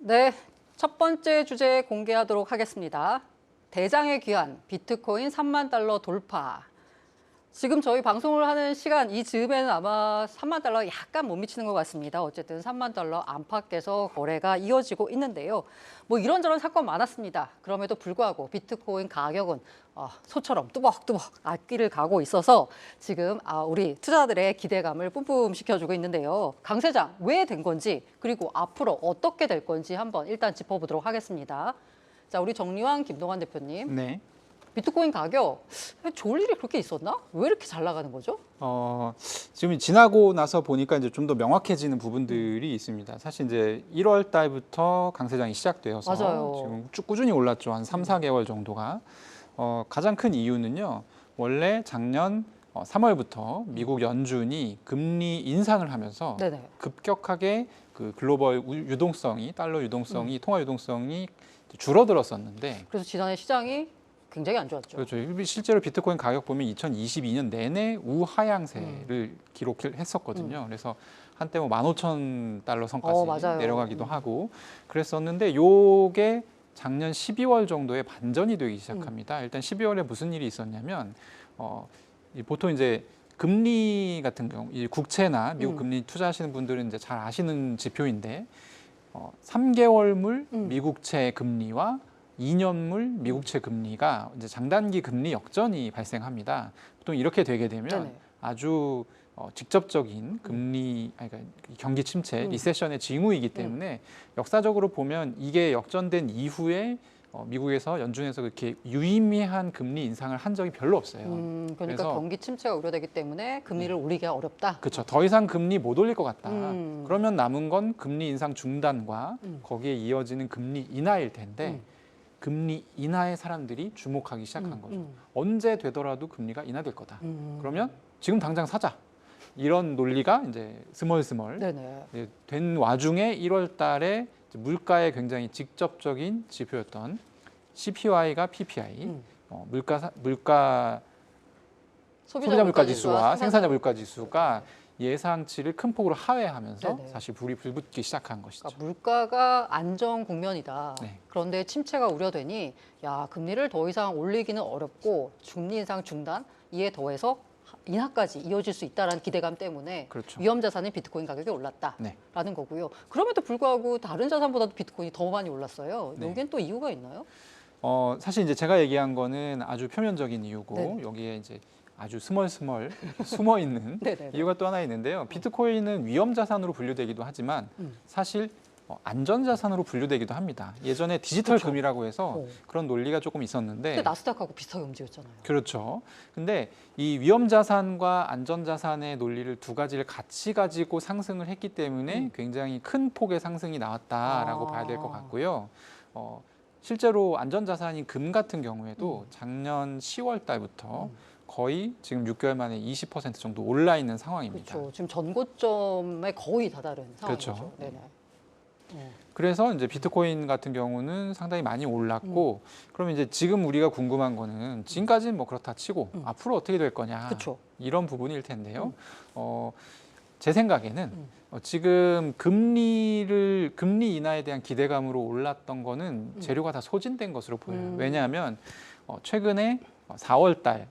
네, 첫 번째 주제 공개하도록 하겠습니다. 대장의 귀환, 비트코인 3만 달러 돌파. 지금 저희 방송을 하는 시간 이 즈음에는 아마 3만 달러 약간 못 미치는 것 같습니다. 어쨌든 3만 달러 안팎에서 거래가 이어지고 있는데요. 뭐 이런저런 사건 많았습니다. 그럼에도 불구하고 비트코인 가격은 소처럼 뚜벅뚜벅 앞길을 가고 있어서 지금 우리 투자자들의 기대감을 뿜뿜 시켜주고 있는데요. 강 세장, 왜 된 건지 그리고 앞으로 어떻게 될 건지 한번 일단 짚어보도록 하겠습니다. 자, 우리 정리환, 김동환 대표님. 네. 비트코인 가격 좋을 일이 그렇게 있었나? 왜 이렇게 잘 나가는 거죠? 지금 지나고 나서 보니까 이제 좀 더 명확해지는 부분들이 있습니다. 사실 이제 1월 달부터 강세장이 시작되어서 맞아요. 지금 쭉 꾸준히 올랐죠. 한 3, 4개월 정도가. 가장 큰 이유는요. 원래 작년 3월부터 미국 연준이 금리 인상을 하면서 네네. 급격하게 그 글로벌 유동성이, 달러 유동성이, 통화 유동성이 줄어들었었는데 그래서 지난해 시장이 굉장히 안 좋았죠. 그렇죠. 실제로 비트코인 가격 보면 2022년 내내 우하향세를 기록했었거든요. 그래서 한때 뭐 15,000달러 선까지 맞아요. 내려가기도 하고 그랬었는데 요게 작년 12월 정도에 반전이 되기 시작합니다. 일단 12월에 무슨 일이 있었냐면 보통 이제 금리 같은 경우, 이 국채나 미국 금리 투자하시는 분들은 이제 잘 아시는 지표인데 3개월물 미국채 금리와 2년물 미국채 금리가 이제 장단기 금리 역전이 발생합니다. 보통 이렇게 되게 되면 네네. 아주 직접적인 금리, 그러니까 경기 침체, 리세션의 징후이기 때문에 역사적으로 보면 이게 역전된 이후에 미국에서 연준에서 그렇게 유의미한 금리 인상을 한 적이 별로 없어요. 그러니까 그래서 경기 침체가 우려되기 때문에 금리를 올리기가 어렵다. 그렇죠. 더 이상 금리 못 올릴 것 같다. 음. 그러면 남은 건 금리 인상 중단과 거기에 이어지는 금리 인하일 텐데 금리 인하에 사람들이 주목하기 시작한 거죠. 언제 되더라도 금리가 인하될 거다. 그러면 지금 당장 사자. 이런 논리가 이제 스멀스멀 네네. 된 와중에 1월 달에 물가의 굉장히 직접적인 지표였던 CPY가 PPI, 물가 소비자 물가 지수와 생산자 물가 지수가 예상치를 큰 폭으로 하회하면서 네네. 사실 불이 불붙기 시작한 것이죠. 그러니까 물가가 안정 국면이다. 네. 그런데 침체가 우려되니 금리를 더 이상 올리기는 어렵고 금리 인상 중단 이에 더해서 인하까지 이어질 수 있다는 기대감 때문에 그렇죠. 위험 자산인 비트코인 가격이 올랐다라는 네. 거고요. 그럼에도 불구하고 다른 자산보다도 비트코인이 더 많이 올랐어요. 네. 여기엔 또 이유가 있나요? 사실 이제 제가 얘기한 거는 아주 표면적인 이유고 네. 여기에 이제 아주 스멀스멀 숨어 있는 네네네. 이유가 또 하나 있는데요. 비트코인은 위험 자산으로 분류되기도 하지만 사실 안전 자산으로 분류되기도 합니다. 예전에 디지털 그렇죠. 금이라고 해서 그런 논리가 조금 있었는데 근데 나스닥하고 비슷하게 움직였잖아요. 그렇죠. 근데 이 위험 자산과 안전 자산의 논리를 두 가지를 같이 가지고 상승을 했기 때문에 굉장히 큰 폭의 상승이 나왔다라고 봐야 될 것 같고요. 실제로 안전 자산인 금 같은 경우에도 작년 10월 달부터 거의 지금 6개월 만에 20% 정도 올라 있는 상황입니다. 그렇죠. 지금 전고점에 거의 다다른 상황이죠. 그렇죠. 네네. 그래서 이제 비트코인 같은 경우는 상당히 많이 올랐고 그러면 이제 지금 우리가 궁금한 거는 지금까지는 뭐 그렇다 치고 앞으로 어떻게 될 거냐 그렇죠. 이런 부분일 텐데요. 제 생각에는 지금 금리 인하에 대한 기대감으로 올랐던 거는 재료가 다 소진된 것으로 보여요. 왜냐하면 최근에 4월 달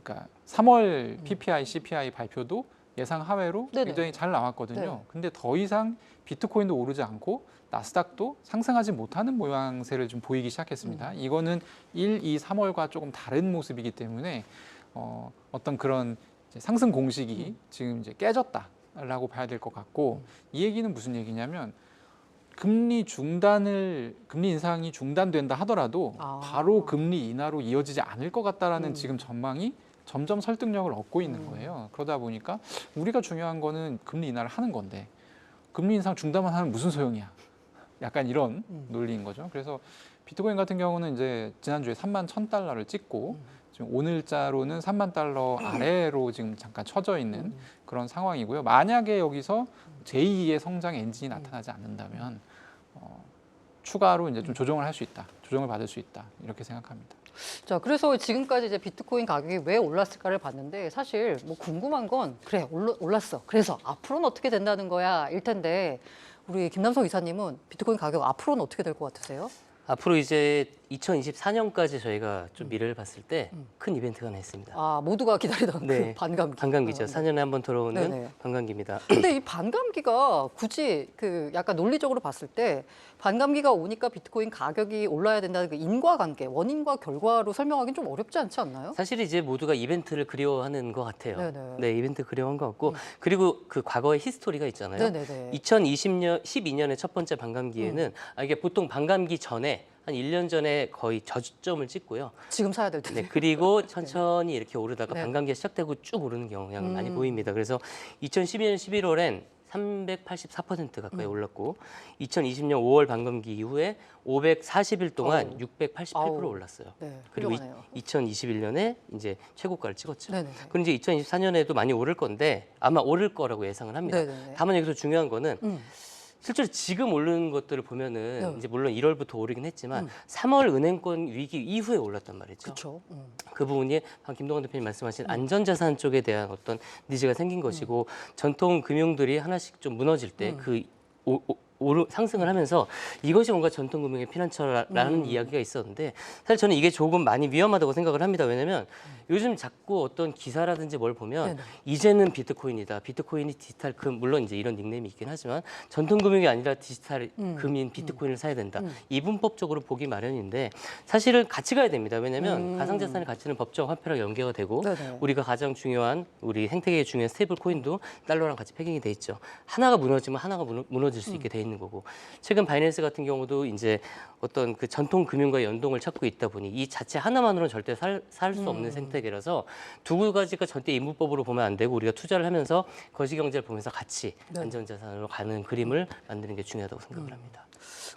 그러니까 3월 PPI, CPI 발표도 예상 하회로 네네. 굉장히 잘 나왔거든요. 네. 근데 더 이상 비트코인도 오르지 않고 나스닥도 상승하지 못하는 모양새를 좀 보이기 시작했습니다. 이거는 1, 2, 3월과 조금 다른 모습이기 때문에 어떤 그런 이제 상승 공식이 지금 이제 깨졌다라고 봐야 될 것 같고 이 얘기는 무슨 얘기냐면 금리 인상이 중단된다 하더라도 바로 금리 인하로 이어지지 않을 것 같다라는 지금 전망이 점점 설득력을 얻고 있는 거예요. 그러다 보니까 우리가 중요한 거는 금리 인하를 하는 건데 금리 인상 중단만 하면 무슨 소용이야. 약간 이런 논리인 거죠. 그래서 비트코인 같은 경우는 이제 지난주에 31,000달러를 찍고 지금 오늘자로는 3만 달러 아래로 지금 잠깐 처져 있는 그런 상황이고요. 만약에 여기서 제2의 성장 엔진이 나타나지 않는다면 추가로 이제 좀 조정을 할 수 있다. 조정을 받을 수 있다. 이렇게 생각합니다. 자, 그래서 지금까지 이제 비트코인 가격이 왜 올랐을까를 봤는데 사실 뭐 궁금한 건 그래 올랐어. 그래서 앞으로는 어떻게 된다는 거야 일 텐데 우리 김남성 이사님은 비트코인 가격 앞으로는 어떻게 될 것 같으세요? 앞으로 이제 2024년까지 저희가 좀 미래를 봤을 때 큰 이벤트가 하나 있습니다. 아, 모두가 기다리던 네, 그 반감기. 반감기죠. 어, 네. 4년에 한 번 돌아오는 네네. 반감기입니다. 근데 이 반감기가 굳이 그 약간 논리적으로 봤을 때 반감기가 오니까 비트코인 가격이 올라야 된다는 그 인과관계, 원인과 결과로 설명하기는 좀 어렵지 않지 않나요? 사실 이제 모두가 이벤트를 그리워하는 것 같아요. 네네. 네, 이벤트 그리워한 것 같고 그리고 그 과거의 히스토리가 있잖아요. 네네네. 2020년, 12년의 첫 번째 반감기에는 이게 보통 반감기 전에 한 1년 전에 거의 저점을 찍고요. 지금 사야 될 텐데. 네, 그리고 천천히 이렇게 오르다가 네. 반감기가 시작되고 쭉 오르는 경향을 많이 보입니다. 그래서 2012년 11월엔 384% 가까이 올랐고 2020년 5월 반감기 이후에 540일 동안 어우. 688% 아우. 올랐어요. 네, 그리고 훌륭하네요. 2021년에 이제 최고가를 찍었죠. 네네네. 그럼 이제 2024년에도 많이 오를 건데 아마 오를 거라고 예상을 합니다. 네네네. 다만 여기서 중요한 거는 음. 실제로 지금 오르는 것들을 보면은 네. 이제 물론 1월부터 오르긴 했지만 3월 은행권 위기 이후에 올랐단 말이죠. 그렇죠. 그 부분이 방금 김동관 대표님 말씀하신 안전자산 쪽에 대한 어떤 니즈가 생긴 것이고 전통 금융들이 하나씩 좀 무너질 때 그 상승을 하면서 이것이 뭔가 전통금융의 피난처라는 이야기가 있었는데 사실 저는 이게 조금 많이 위험하다고 생각을 합니다. 왜냐하면 요즘 자꾸 어떤 기사라든지 뭘 보면 네네. 이제는 비트코인이다. 비트코인이 디지털 금 물론 이제 이런 닉네임이 있긴 하지만 전통금융이 아니라 디지털 금인 비트코인을 사야 된다. 이분법적으로 보기 마련인데 사실은 같이 가야 됩니다. 왜냐하면 가상자산의 가치는 법정 화폐랑 연계가 되고 네네. 우리가 가장 중요한 우리 생태계에 중요한 스테이블 코인도 달러랑 같이 패깅이 돼 있죠. 하나가 무너지면 하나가 무너질 수 있게 돼 있는 거고 최근 바이낸스 같은 경우도 이제 어떤 그 전통 금융과 연동을 찾고 있다 보니 이 자체 하나만으로는 절대 살 수 없는 생태계라서 두 가지가 절대 인문법으로 보면 안 되고 우리가 투자를 하면서 거시경제를 보면서 같이 네. 안전자산으로 가는 그림을 만드는 게 중요하다고 생각을 합니다.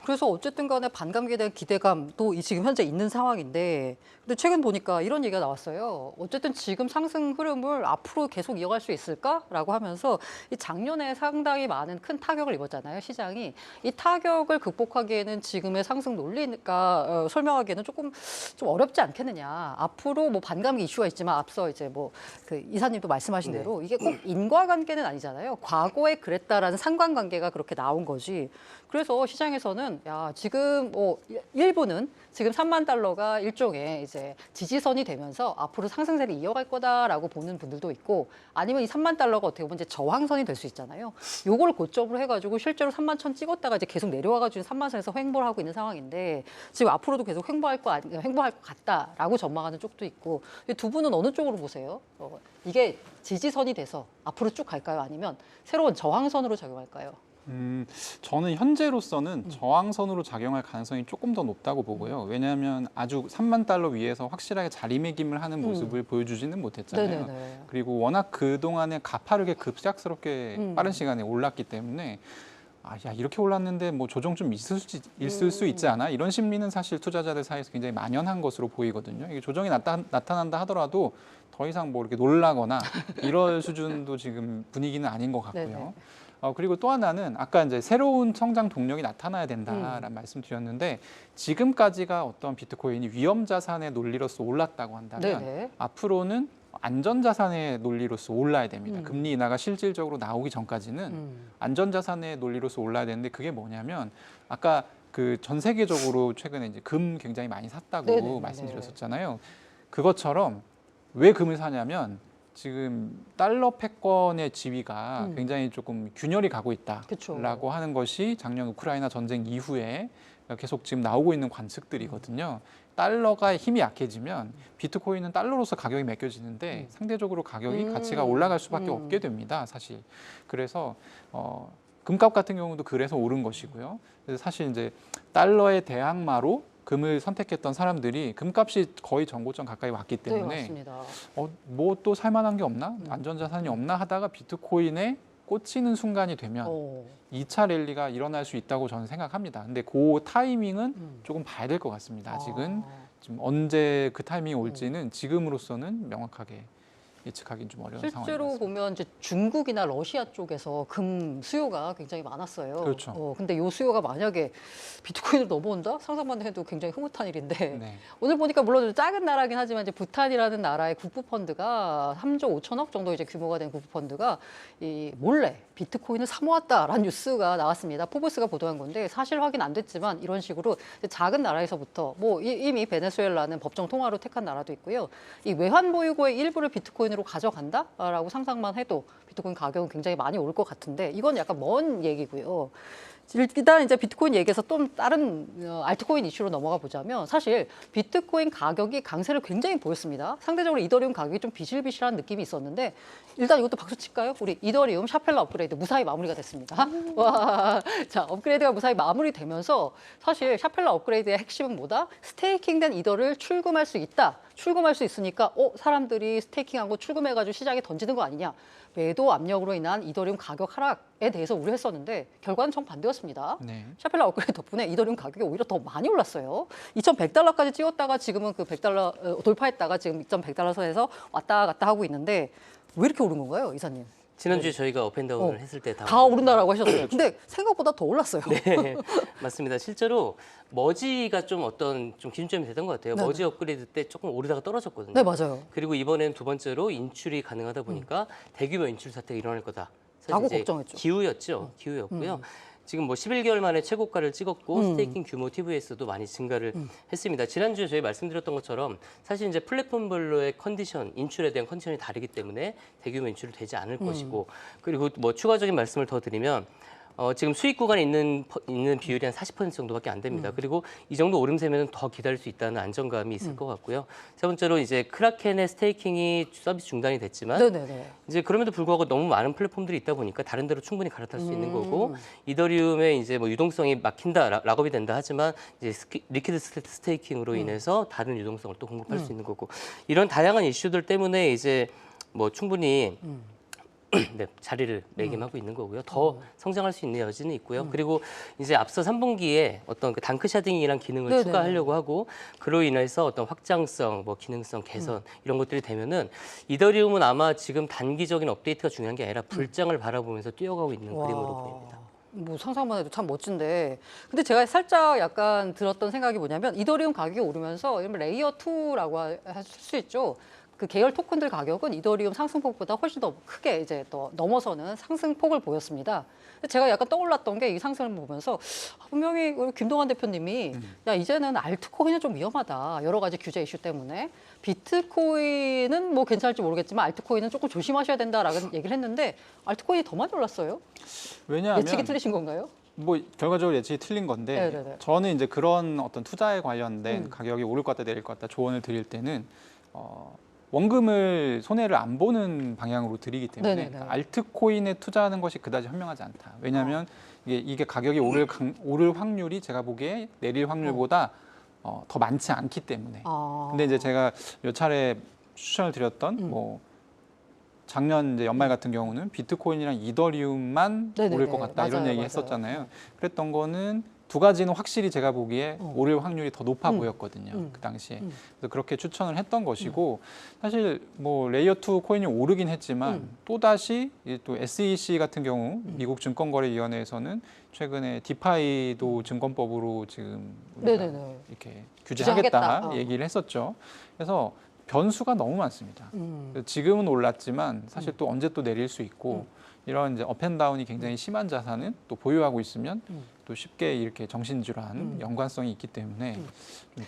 그래서 어쨌든 간에 반감기에 대한 기대감도 지금 현재 있는 상황인데 근데 최근 보니까 이런 얘기가 나왔어요. 어쨌든 지금 상승 흐름을 앞으로 계속 이어갈 수 있을까라고 하면서 이 작년에 상당히 많은 큰 타격을 입었잖아요, 시장이. 이 타격을 극복하기에는 지금의 상승 논리가 설명하기에는 조금 좀 어렵지 않겠느냐. 앞으로 뭐 반감기 이슈가 있지만 앞서 이제 뭐 그 이사님도 말씀하신 네. 대로 이게 꼭 인과관계는 아니잖아요. 과거에 그랬다라는 상관관계가 그렇게 나온 거지. 그래서 시장에서는 야 지금 뭐 일부는 지금 3만 달러가 일종의 이제 지지선이 되면서 앞으로 상승세를 이어갈 거다라고 보는 분들도 있고 아니면 이 3만 달러가 어떻게 보면 이제 저항선이 될 수 있잖아요. 요걸 고점으로 해가지고 실제로 3만 천 찍었다가 이제 계속 내려와가지고 3만 선에서 횡보를 하고 있는 상황인데 지금 앞으로도 계속 횡보할 것 같다라고 전망하는 쪽도 있고 이 두 분은 어느 쪽으로 보세요? 이게 지지선이 돼서 앞으로 쭉 갈까요? 아니면 새로운 저항선으로 작용할까요? 저는 현재로서는 저항선으로 작용할 가능성이 조금 더 높다고 보고요. 왜냐하면 아주 3만 달러 위에서 확실하게 자리매김을 하는 모습을 보여주지는 못했잖아요. 네네네. 그리고 워낙 그동안에 가파르게 급작스럽게 빠른 시간에 올랐기 때문에 야 이렇게 올랐는데 뭐 조정 좀 있을 수 있지 않아? 이런 심리는 사실 투자자들 사이에서 굉장히 만연한 것으로 보이거든요. 이게 조정이 나타난다 하더라도 더 이상 뭐 이렇게 놀라거나 이럴 수준도 지금 분위기는 아닌 것 같고요. 네네. 그리고 또 하나는 아까 이제 새로운 성장 동력이 나타나야 된다라는 말씀 드렸는데 지금까지가 어떤 비트코인이 위험 자산의 논리로서 올랐다고 한다면 네네. 앞으로는 안전자산의 논리로서 올라야 됩니다. 금리 인하가 실질적으로 나오기 전까지는 안전자산의 논리로서 올라야 되는데 그게 뭐냐면 아까 그 전 세계적으로 최근에 이제 금 굉장히 많이 샀다고 네네네. 말씀드렸었잖아요. 그것처럼 왜 금을 사냐면 지금 달러 패권의 지위가 굉장히 조금 균열이 가고 그쵸. 있다라고 하는 것이 작년 우크라이나 전쟁 이후에 계속 지금 나오고 있는 관측들이거든요. 달러가 힘이 약해지면 비트코인은 달러로서 가격이 매겨지는데 상대적으로 가격이 가치가 올라갈 수밖에 없게 됩니다. 사실. 그래서 금값 같은 경우도 그래서 오른 것이고요. 그래서 사실 이제 달러의 대항마로 금을 선택했던 사람들이 금값이 거의 전고점 가까이 왔기 네, 때문에 맞습니다. 뭐 또 살만한 게 없나? 안전자산이 없나 하다가 비트코인에 꽂히는 순간이 되면 오. 2차 랠리가 일어날 수 있다고 저는 생각합니다. 근데 그 타이밍은 조금 봐야 될 것 같습니다. 아직은 지금 언제 그 타이밍이 올지는 지금으로서는 명확하게 예측하기는 좀 어려운 실제로 상황입니다. 보면 이제 중국이나 러시아 쪽에서 금 수요가 굉장히 많았어요. 그렇죠. 근데 이 수요가 만약에 비트코인을 넘어온다? 상상만 해도 굉장히 흐뭇한 일인데 네. 오늘 보니까 물론 작은 나라긴 하지만 이제 부탄이라는 나라의 국부 펀드가 3조 5천억 정도 이제 규모가 된 국부 펀드가 이 몰래 비트코인을 사모았다라는 뉴스가 나왔습니다. 포브스가 보도한 건데 사실 확인 안 됐지만 이런 식으로 작은 나라에서부터 뭐 이미 베네수엘라는 법정 통화로 택한 나라도 있고요. 이 외환 보유고의 일부를 비트코인으로 가져간다라고 상상만 해도 비트코인 가격은 굉장히 많이 올 것 같은데 이건 약간 먼 얘기고요. 일단 이제 비트코인 얘기해서 또 다른 알트코인 이슈로 넘어가 보자면 사실 비트코인 가격이 강세를 굉장히 보였습니다. 상대적으로 이더리움 가격이 좀 비실비실한 느낌이 있었는데 일단 이것도 박수 칠까요? 우리 이더리움 샤펠러 업그레이드 무사히 마무리가 됐습니다. 와, 자 업그레이드가 무사히 마무리되면서 사실 샤펠러 업그레이드의 핵심은 뭐다? 스테이킹된 이더를 출금할 수 있다. 출금할 수 있으니까 사람들이 스테이킹한 거 출금해가지고 시장에 던지는 거 아니냐. 매도 압력으로 인한 이더리움 가격 하락에 대해서 우려했었는데 결과는 정반대였습니다. 네. 샤펠러 업그레이드 덕분에 이더리움 가격이 오히려 더 많이 올랐어요. 2,100달러까지 찍었다가 지금은 그 100달러 돌파했다가 지금 2,100달러 선에서 왔다 갔다 하고 있는데 왜 이렇게 오른 건가요, 이사님? 지난주에 저희가 업앤다운을 했을 때 다 오른다라고 하셨어요. 근데 생각보다 더 올랐어요. 네, 맞습니다. 실제로 머지가 좀 어떤 좀 기준점이 됐던 것 같아요. 네네. 머지 업그레이드 때 조금 오르다가 떨어졌거든요. 네, 맞아요. 그리고 이번엔 두 번째로 인출이 가능하다 보니까 대규모 인출 사태가 일어날 거다. 사실 라고 이제 걱정했죠. 기우였죠. 기우였고요. 지금 뭐 11개월 만에 최고가를 찍었고 스테이킹 규모 TVS도 많이 증가를 했습니다. 지난주에 저희 말씀드렸던 것처럼 사실 이제 플랫폼별로의 컨디션, 인출에 대한 컨디션이 다르기 때문에 대규모 인출이 되지 않을 것이고 그리고 뭐 추가적인 말씀을 더 드리면 지금 수익 구간에 있는 비율이 한 40% 정도밖에 안 됩니다. 그리고 이 정도 오름세면 더 기다릴 수 있다는 안정감이 있을 것 같고요. 세 번째로 이제 크라켄의 스테이킹이 서비스 중단이 됐지만 네네네. 이제 그럼에도 불구하고 너무 많은 플랫폼들이 있다 보니까 다른 데로 충분히 갈아탈 수 있는 거고 이더리움의 이제 뭐 유동성이 막힌다, 락업이 된다 하지만 이제 리퀴드 스테이킹으로 인해서 다른 유동성을 또 공급할 수 있는 거고 이런 다양한 이슈들 때문에 이제 뭐 충분히 네, 자리를 매김하고 있는 거고요. 더 성장할 수 있는 여지는 있고요. 그리고 이제 앞서 3분기에 어떤 그 단크 샤딩이란 기능을 네네. 추가하려고 하고 그로 인해서 어떤 확장성, 뭐 기능성 개선 이런 것들이 되면은 이더리움은 아마 지금 단기적인 업데이트가 중요한 게 아니라 불장을 바라보면서 뛰어가고 있는 그림으로 보입니다. 뭐 상상만 해도 참 멋진데 근데 제가 살짝 약간 들었던 생각이 뭐냐면 이더리움 가격이 오르면서 이러면 레이어 2라고 할 수 있죠. 그 계열 토큰들 가격은 이더리움 상승폭보다 훨씬 더 크게 이제 더 넘어서는 상승폭을 보였습니다. 근데 제가 약간 떠올랐던 게 이 상승을 보면서 분명히 우리 김동완 대표님이 야 이제는 알트코인은 좀 위험하다 여러 가지 규제 이슈 때문에 비트코인은 뭐 괜찮을지 모르겠지만 알트코인은 조금 조심하셔야 된다라는 얘기를 했는데 알트코인이 더 많이 올랐어요. 왜냐하면 예측이 틀리신 건가요? 뭐 결과적으로 예측이 틀린 건데 네네네. 저는 이제 그런 어떤 투자에 관련된 가격이 오를 것 같다 내릴 것 같다 조언을 드릴 때는 원금을 손해를 안 보는 방향으로 드리기 때문에 네네네. 알트코인에 투자하는 것이 그다지 현명하지 않다. 왜냐하면 이게 가격이 오를 확률이 제가 보기에 내릴 확률보다 더 많지 않기 때문에. 근데 이제 제가 몇 차례 추천을 드렸던 뭐 작년 이제 연말 같은 경우는 비트코인이랑 이더리움만 네네네. 오를 것 같다 이런 맞아요, 얘기 맞아요. 했었잖아요. 그랬던 거는 두 가지는 확실히 제가 보기에 오를 확률이 더 높아 보였거든요. 그 당시에. 그래서 그렇게 추천을 했던 것이고 사실 뭐 레이어 2 코인이 오르긴 했지만 또 다시 또 SEC 같은 경우 미국 증권거래위원회에서는 최근에 디파이도 증권법으로 지금 우리가 네네네. 이렇게 규제하겠다. 규제하겠다 얘기를 했었죠. 그래서 변수가 너무 많습니다. 지금은 올랐지만 사실 또 언제 또 내릴 수 있고 이런 이제 업앤다운이 굉장히 심한 자산은 또 보유하고 있으면 또 쉽게 이렇게 정신질환 연관성이 있기 때문에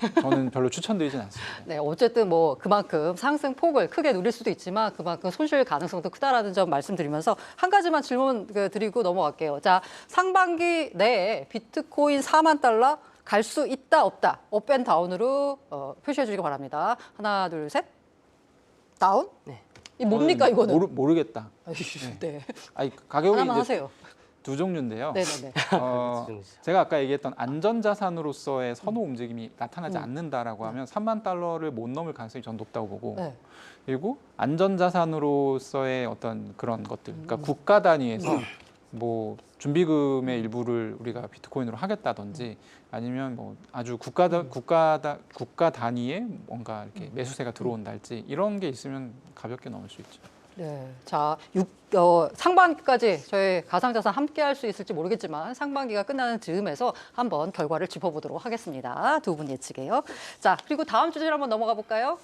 좀 저는 별로 추천드리진 않습니다. 네, 어쨌든 뭐 그만큼 상승 폭을 크게 누릴 수도 있지만 그만큼 손실 가능성도 크다라는 점 말씀드리면서 한 가지만 질문 드리고 넘어갈게요. 자, 상반기 내에 비트코인 4만 달러 갈 수 있다 없다 업앤다운으로 표시해 주시기 바랍니다. 하나, 둘, 셋. 다운? 네. 이 뭡니까 이거는? 모르겠다. 네. 아니, 가격이 하나만 이제 하세요. 두 종류인데요. 네네네. 제가 아까 얘기했던 안전자산으로서의 선호 움직임이 나타나지 않는다라고 하면 3만 달러를 못 넘을 가능성이 전 높다고 보고 네. 그리고 안전자산으로서의 어떤 그런 것들, 그러니까 국가 단위에서 뭐 준비금의 일부를 우리가 비트코인으로 하겠다든지 아니면 뭐 아주 국가 단위의 뭔가 이렇게 매수세가 들어온달지 이런 게 있으면 가볍게 넘을 수 있죠. 네. 자, 상반기까지 저희 가상자산 함께 할 수 있을지 모르겠지만 상반기가 끝나는 즈음에서 한번 결과를 짚어보도록 하겠습니다. 두 분 예측이에요. 자, 그리고 다음 주제로 한번 넘어가 볼까요?